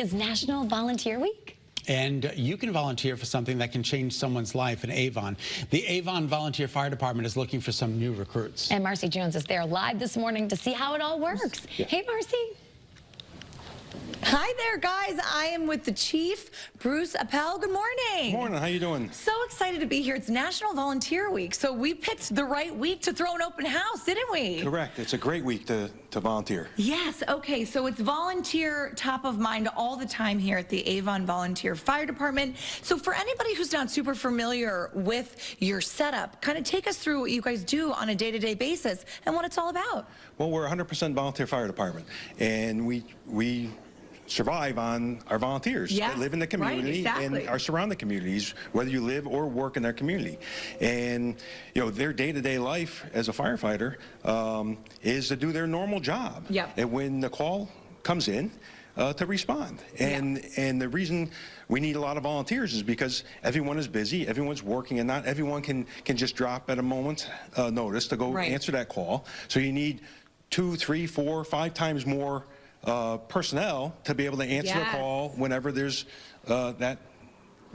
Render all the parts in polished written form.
Is National Volunteer Week. And you can volunteer for something that can change someone's life in Avon. The Avon Volunteer Fire Department is looking for some new recruits. And Marcy Jones is there live this morning to see how it all works. Yeah. Hey, Marcy. Hi there, guys. I am with the Chief, Bruce Appel. Good morning. Good morning. How you doing? So excited to be here. It's National Volunteer Week, so we picked the right week to throw an open house, didn't we? Correct. It's a great week to volunteer. Yes. Okay. So it's volunteer top of mind all the time here at the Avon Volunteer Fire Department. So for anybody who's not super familiar with your setup, kind of take us through what you guys do on a day-to-day basis and what it's all about. Well, we're 100% volunteer fire department, and we survive on our volunteers that live in the community and our surrounding communities, whether you live or work in their community. And you know, their day-to-day life as a firefighter is to do their normal job. And when the call comes in, to respond. And the reason we need a lot of volunteers is because everyone is busy, everyone's working, and not everyone can just drop at a moment's notice to go answer that call. So you need 2, 3, 4, 5 times more personnel to be able to answer the call whenever there's that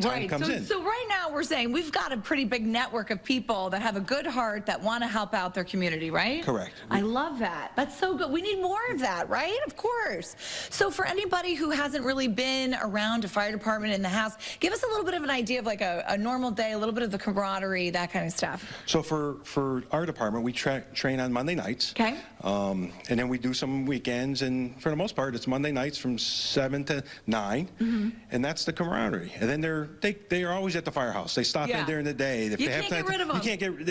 time comes in. So right now we're saying we've got a pretty big network of people that have a good heart that want to help out their community, right? Correct. I love that. That's so good. We need more of that, right? Of course. So for anybody who hasn't really been around a fire department in the house, give us a little bit of an idea of like a normal day, a little bit of the camaraderie, that kind of stuff. So for our department, we train on Monday nights. Okay. And then we do some weekends, and for the most part, it's Monday nights from 7 to 9, and that's the camaraderie. And then they are always at the firehouse. They stop in during the day. If you they can't have get rid of them. You can't get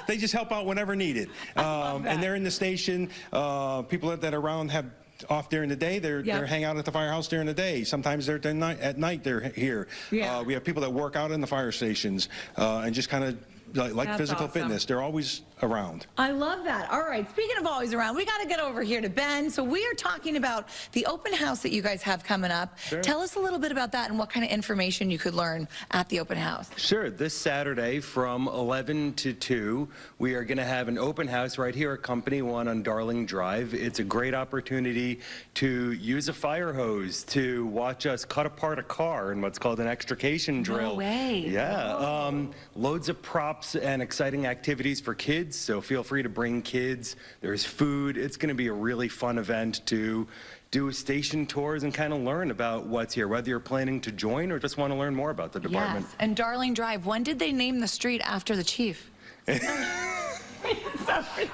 they just help out whenever needed. And they're in the station. People that are around have off during the day. They're hang out at the firehouse during the day. Sometimes they're at night they're here. We have people that work out in the fire stations and just kind of like physical fitness. They're always around. I love that. All right, speaking of always around, we got to get over here to Ben. So we are talking about the open house that you guys have coming up. Tell us a little bit about that and what kind of information you could learn at the open house. Sure. This Saturday from 11 to 2, we are going to have an open house right here at Company 1 on Darling Drive. It's a great opportunity to use a fire hose, to watch us cut apart a car in what's called an extrication drill. No way. Yeah. Loads of props and exciting activities for kids, so feel free to bring kids. There's food. It's going to be a really fun event to do station tours and kind of learn about what's here, whether you're planning to join or just want to learn more about the department. Yes, and Darling Drive, when did they name the street after the chief?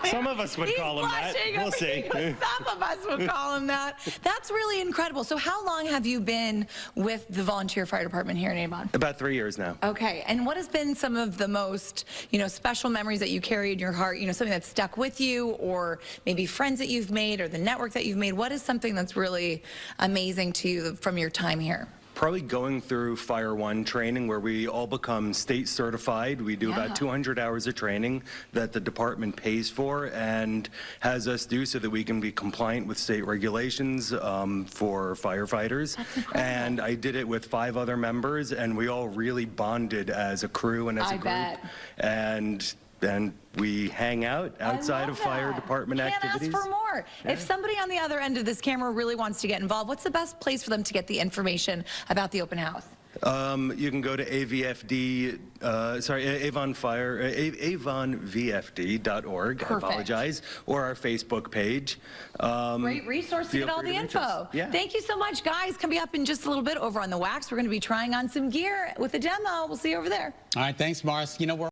Some of us would call him that. We'll see. Some of us would call him that. That's really incredible. So how long have you been with the Volunteer Fire Department here in Avon? About 3 years now. Okay. And what has been some of the most, special memories that you carry in your heart, something that's stuck with you, or maybe friends that you've made, or the network that you've made? What is something that's really amazing to you from your time here? Probably going through Fire One training, where we all become state certified. We do about 200 hours of training that the department pays for and has us do so that we can be compliant with state regulations for firefighters. And I did it with 5 other members, and we all really bonded as a crew and as a group. And we hang out outside of fire department activities. Can't ask for more. If somebody on the other end of this camera really wants to get involved, what's the best place for them to get the information about the open house? You can go to avonvfd.org, I apologize, or our Facebook page. Great resource to get all the info. Thank you so much, guys. Coming up in just a little bit over on the Wax, we're going to be trying on some gear with a demo. We'll see you over there. All right, thanks, Mars. We're